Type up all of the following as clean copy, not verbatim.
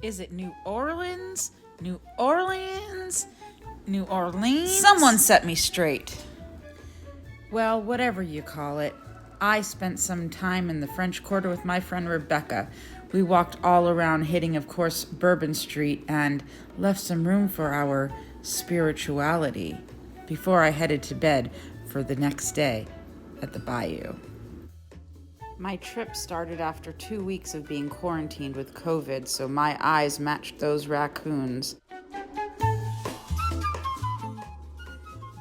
Is it New Orleans? New Orleans? New Orleans? Someone set me straight. Well, whatever you call it, I spent some time in the French Quarter with my friend Rebecca. We walked all around, hitting, of course, Bourbon Street, and left some room for our spirituality before I headed to bed for the next day at the Bayou. My trip started after 2 weeks of being quarantined with COVID, so my eyes matched those raccoons.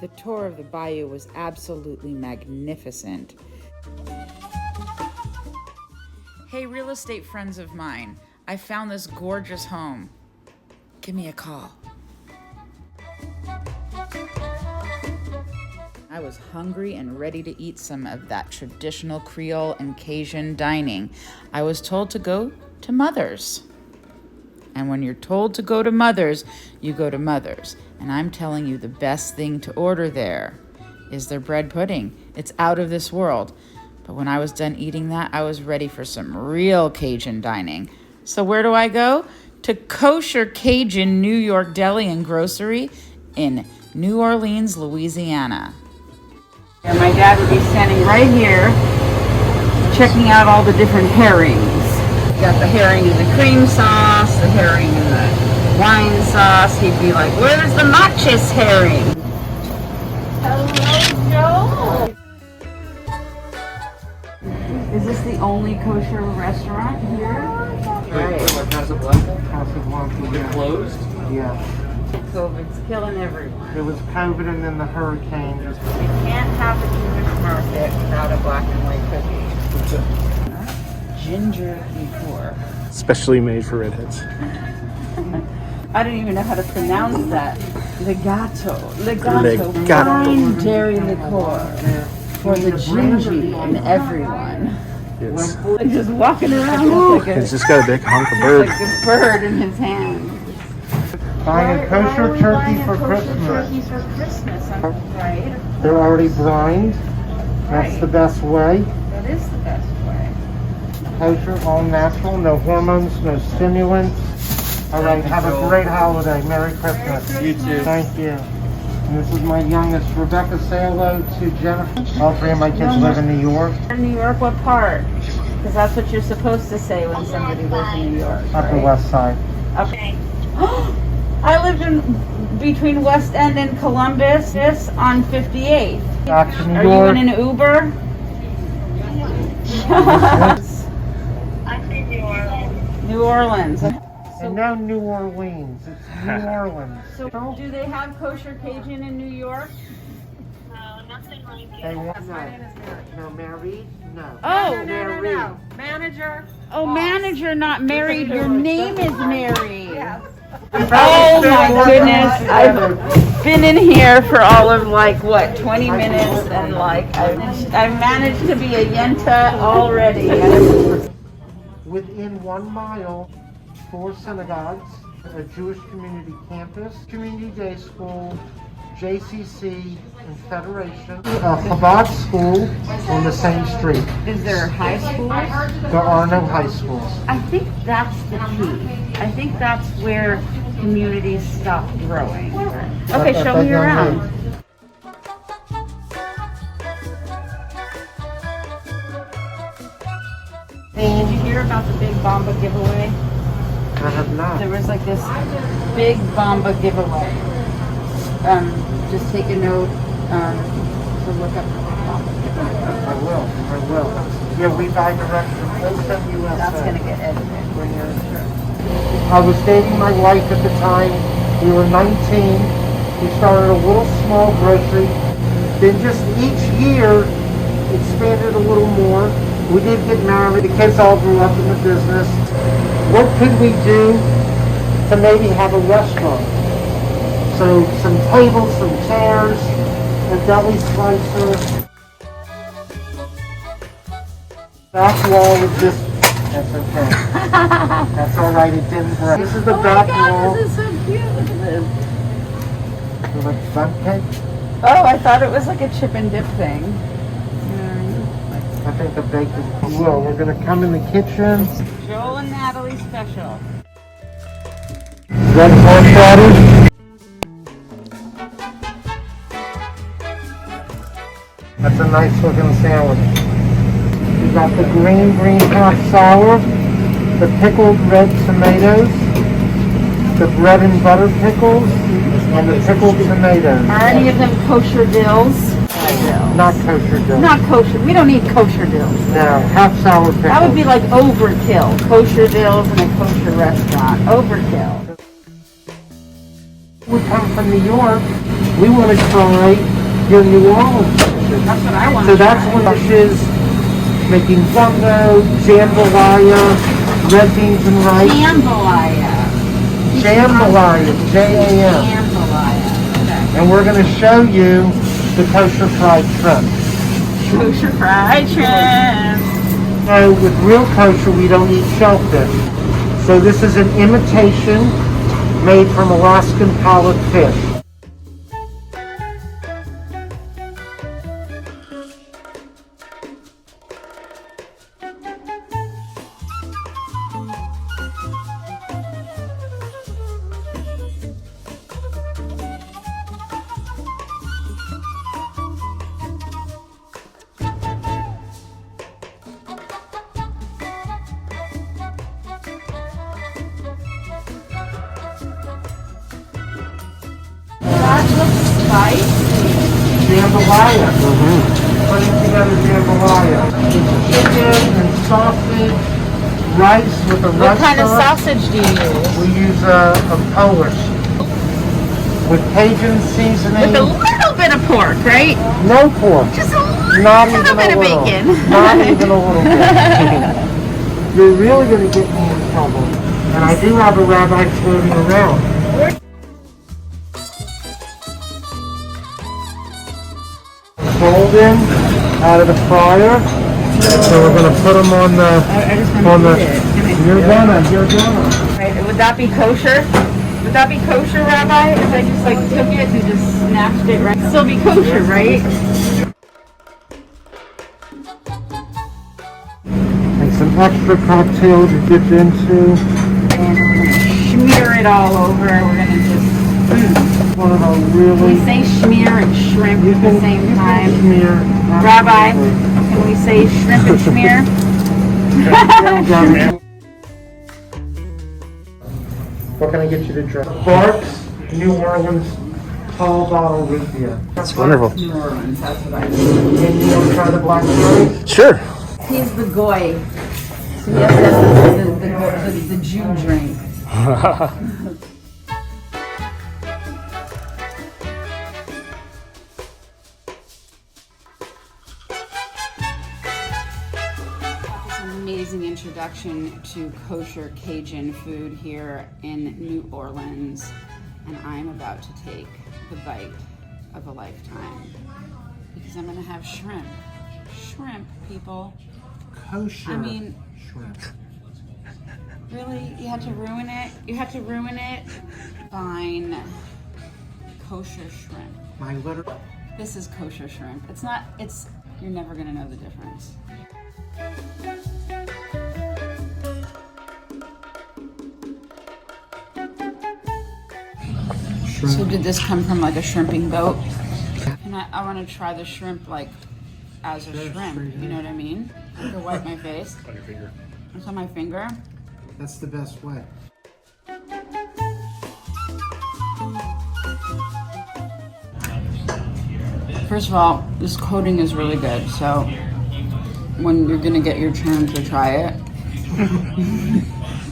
The tour of the Bayou was absolutely magnificent. Hey, real estate friends of mine, I found this gorgeous home. Give me a call. I was hungry and ready to eat some of that traditional Creole and Cajun dining. I was told to go to Mother's. And when you're told to go to Mother's, you go to Mother's. And I'm telling you, the best thing to order there is their bread pudding. It's out of this world. But when I was done eating that, I was ready for some real Cajun dining. So where do I go? To Kosher Cajun New York Deli and Grocery in New Orleans, Louisiana. And my dad would be standing right here checking out all the different herrings. You got the herring in the cream sauce, the herring in the wine sauce. He'd be like, "Where's the matches herring?" Hello, Joe. Is this the only kosher restaurant here? Right. Like Casablanca. It closed? Yeah. COVID's killing everyone. It was COVID and then the hurricane just... You can't have a Jewish market without a black and white cookie. Ginger liqueur. Specially made for redheads. I don't even know how to pronounce that. Legato. Legato. Fine dairy liqueur for the gingy in everyone. Yes. Like just walking around like He's just got a big hunk of bird. like a bird in his hand. Buying a kosher turkey for Christmas. Turkeys for Christmas, right? They're already brined. That's Right. the best way. That is the best way. Kosher, all natural, no hormones, no stimulants. All right, have a great holiday. Merry Christmas. You too. Thank you. And this is my youngest, Rebecca. Say hello to Jennifer. All three of my kids live in New York. In New York, what part? Because that's what you're supposed to say when somebody lives in New York. Upper Right? West Side. Okay. I lived in between West End and Columbus on 58th. Back to New Are you York. in an Uber? New Orleans. And no New Orleans. It's New Orleans. So do they have kosher Cajun in New York? They want no married? No. Oh, Married. Manager. oh, manager, not married. Your name is Mary. Yes. Oh my goodness, I've been in here for all of like, what, 20 minutes, and like, I've managed to be a yenta already. Within 1 mile, 4 synagogues, a Jewish community campus, community day school, JCC, and Federation, a Chabad school on the same street. Is there high schools? There are no high schools. I think that's the key. I think that's where communities stop growing. Okay, show me around. Did you hear about the big Bamba giveaway? I have not. There was like this big Bamba giveaway. Just take a note to look up the big Bamba giveaway. I will. Yeah, we buy direct from Kosher USA. That's gonna get edited when you're sure. I was dating my wife at the time. We were 19. We started a little small grocery. Then just each year expanded a little more. We did get married. The kids all grew up in the business. What could we do to maybe have a restaurant? So some tables, some chairs, a deli slicer. Back wall is just, that's okay. That's all right, it didn't break. This is the back wall. This is so cute. Look at this. You like fun cake? Oh, I thought it was like a chip and dip thing. I think the bacon. Well, we're gonna come in the kitchen. Joel and Natalie special. red pork patty. That's a nice looking sandwich. We got the green half sour, the pickled red tomatoes, the bread and butter pickles, and the pickled tomatoes. Are any of them kosher dills? Not kosher dill. Not kosher. We don't need kosher dills. No, half sour pickles. That would be like overkill. Kosher dills in a kosher restaurant. Overkill. We come from New York. We want to try your New Orleans dishes. That's what I want So to that's try. one dishes making gumbo, jambalaya, red beans and rice. Jambalaya. Jambalaya, J-A-M. Jambalaya. Okay. And we're going to show you the kosher fried shrimp. Kosher fried shrimp. So with real kosher, we don't eat shellfish. So this is an imitation made from Alaskan pollock fish. That looks spicy. Jambalaya. Putting together jambalaya. It's chicken and sausage, rice with a What kind of restaurant. sausage do you use? We use a Polish with Cajun seasoning. With a little bit of pork, right? No pork. Just a little, Not little even bit a of little. bacon. Not even a little bit. You're really going to get me in trouble. And I do have a rabbi floating around. Golden out of the fryer. So we're going to put them on the. You're gonna. Right, would that be kosher? Would that be kosher, Rabbi? If I just like took it and just snatched it, right? Still be kosher, right? And some extra cocktail to dip into. And we're gonna smear it all over. We're gonna just. One of those Can really. we say schmear and shrimp at the same time? Smear. Rabbi, can we say shrimp and schmear? What can I get you to drink? Barks New Orleans tall bottle root beer. That's wonderful. New Orleans, that's what I And you want to try the blackberry? Sure. He's the goy. So yes, that's the Jew drink. Amazing introduction to kosher Cajun food here in New Orleans, and I'm about to take the bite of a lifetime because I'm gonna have shrimp. Shrimp, people. Kosher. I mean, shrimp. really? You had to ruin it? You had to ruin it? Fine. Kosher shrimp. My literal. This is kosher shrimp. You're never gonna know the difference. So did this come from like a shrimping boat? And I want to try the shrimp like as a shrimp, you know what I mean? I could wipe my face. On your finger. It's on my finger. That's the best way. First of all, this coating is really good, so when you're gonna get your turn to try it,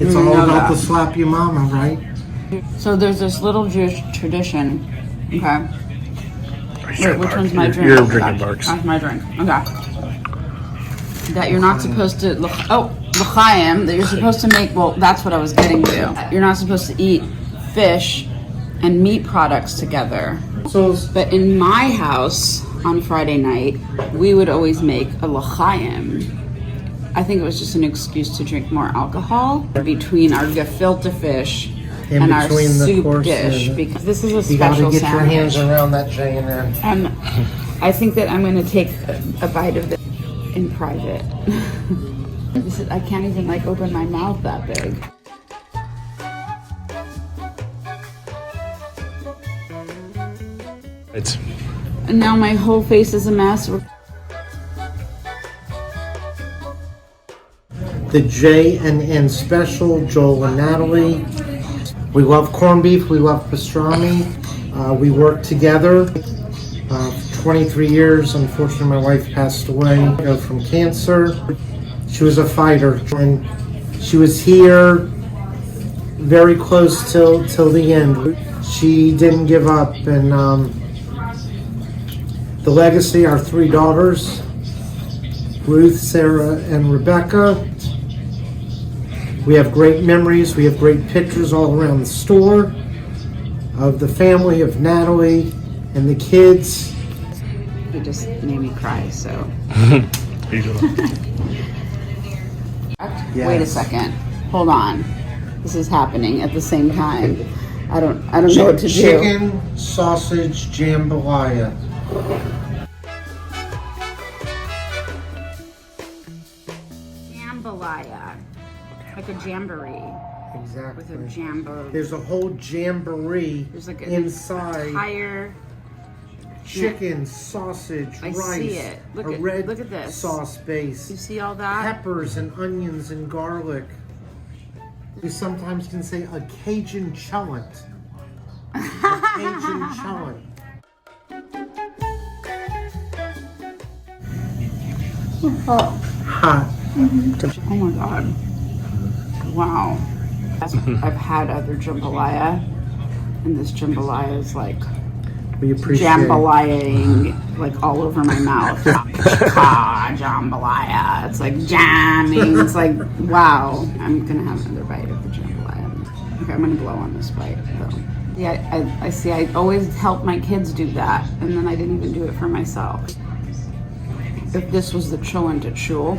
It's you all know about that. the slap your mama, right? So there's this little Jewish tradition, okay? Wait, which one's my drink? You're drinking Barks. That's my drink, okay. That you're not supposed to, l'chaim, that you're supposed to make, well, that's what I was getting to. You're not supposed to eat fish and meat products together. So But in my house on Friday night, we would always make a l'chaim. I think it was just an excuse to drink more alcohol between our gefilte fish In and our between the soup courses. dish, because this is a you got to special get your hands sandwich. around that J&N. And I think that I'm going to take a bite of this in private. I can't even like open my mouth that big. It's And now my whole face is a mess. The J&N special, Joel and Natalie. We love corned beef, we love pastrami. We work together for 23 years. Unfortunately, my wife passed away from cancer. She was a fighter, and she was here very close till the end. She didn't give up, and the legacy, our 3 daughters, Ruth, Sarah, and Rebecca. We have great memories. We have great pictures all around the store of the family, of Natalie and the kids. It just made me cry, so. Wait a second. Hold on. This is happening at the same time. I don't know what to do. Chicken sausage jambalaya. Jambalaya. Like a jamboree. Exactly. With a jambo. There's a whole jamboree There's like inside. entire Chicken, sausage, I rice, see it. Look at this. Sauce base, You see all that? peppers and onions and garlic. We sometimes can say a Cajun cholent. A Cajun cholent. Hot. Oh my god. Wow. I've had other jambalaya, and this jambalaya is like We appreciate jambalaya-ing like all over my mouth. Jambalaya. It's like jamming. It's like, wow. I'm gonna have another bite of the jambalaya. Okay, I'm gonna blow on this bite though. Yeah, I see. I always help my kids do that, and then I didn't even do it for myself. If this was the cholent at shul,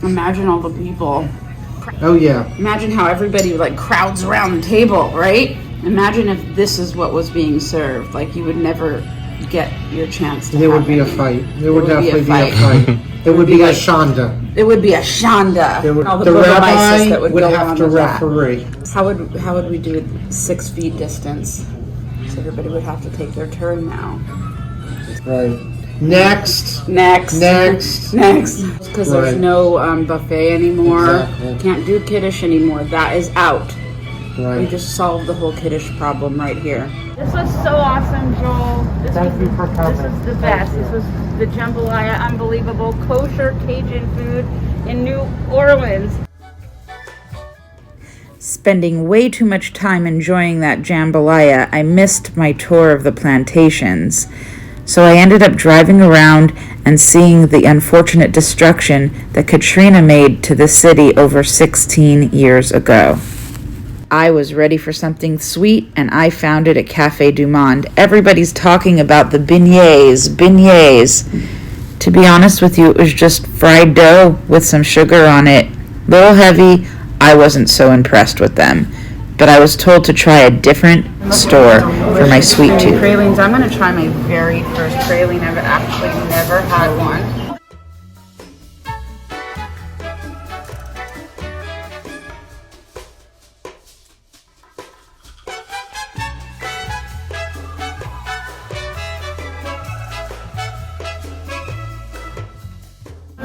imagine all the people. Oh yeah. Imagine how everybody like crowds around the table, right? Imagine if this is what was being served. Like you would never get your chance to There have would be a any. fight. There would definitely be a fight. It would be a shanda. It would be a shanda. All The booger mices rabbi that would go have on to with that. referee. How would we do it 6 feet distance? So everybody would have to take their turn now. Right. Next. Next. Because there's Right. no buffet anymore. Exactly. Can't do kiddush anymore. That is out. We Right. just solved the whole kiddush problem right here. This was so awesome, Joel. Thank you for coming. This was the best. This was the jambalaya, unbelievable kosher Cajun food in New Orleans. Spending way too much time enjoying that jambalaya, I missed my tour of the plantations. So I ended up driving around and seeing the unfortunate destruction that Katrina made to the city over 16 years ago. I was ready for something sweet, and I found it at Cafe Du Monde. Everybody's talking about the beignets. To be honest with you, it was just fried dough with some sugar on it. Little heavy. I wasn't so impressed with them. But I was told to try a different store for my sweet tooth. Pralines. I'm going to try my very first praline. I've actually never had one.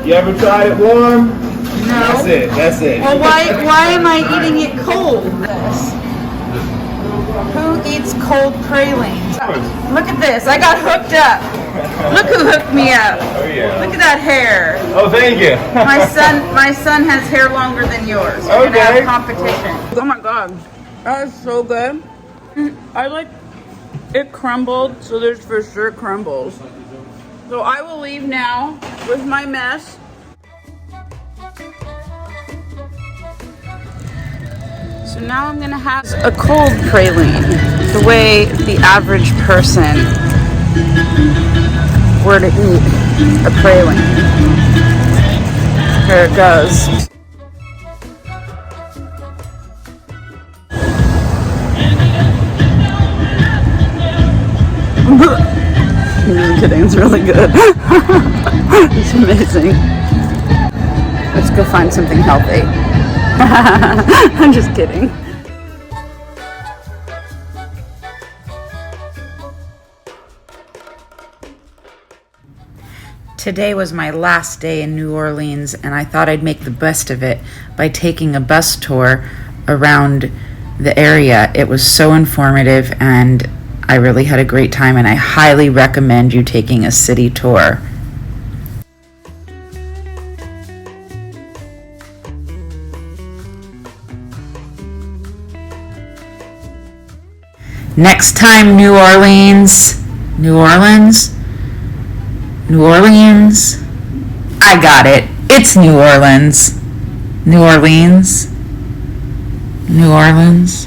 You ever tried it warm? No. That's it. Well, why am I eating it cold? Who eats cold pralines? Look at this. I got hooked up. Look who hooked me up. Oh yeah. Look at that hair. Oh, thank you. My son has hair longer than yours. We're gonna Okay. have competition. Oh my god. That is so good. I like it crumbled, so there's for sure crumbles. So I will leave now with my mess. So now I'm gonna have a cold praline, the way the average person were to eat a praline. Here it goes. I'm kidding, it's really good. It's amazing. Let's go find something healthy. I'm just kidding. Today was my last day in New Orleans, and I thought I'd make the best of it by taking a bus tour around the area. It was so informative, and I really had a great time, and I highly recommend you taking a city tour. Next time, New Orleans. New Orleans? New Orleans? I got it. It's New Orleans. New Orleans. New Orleans.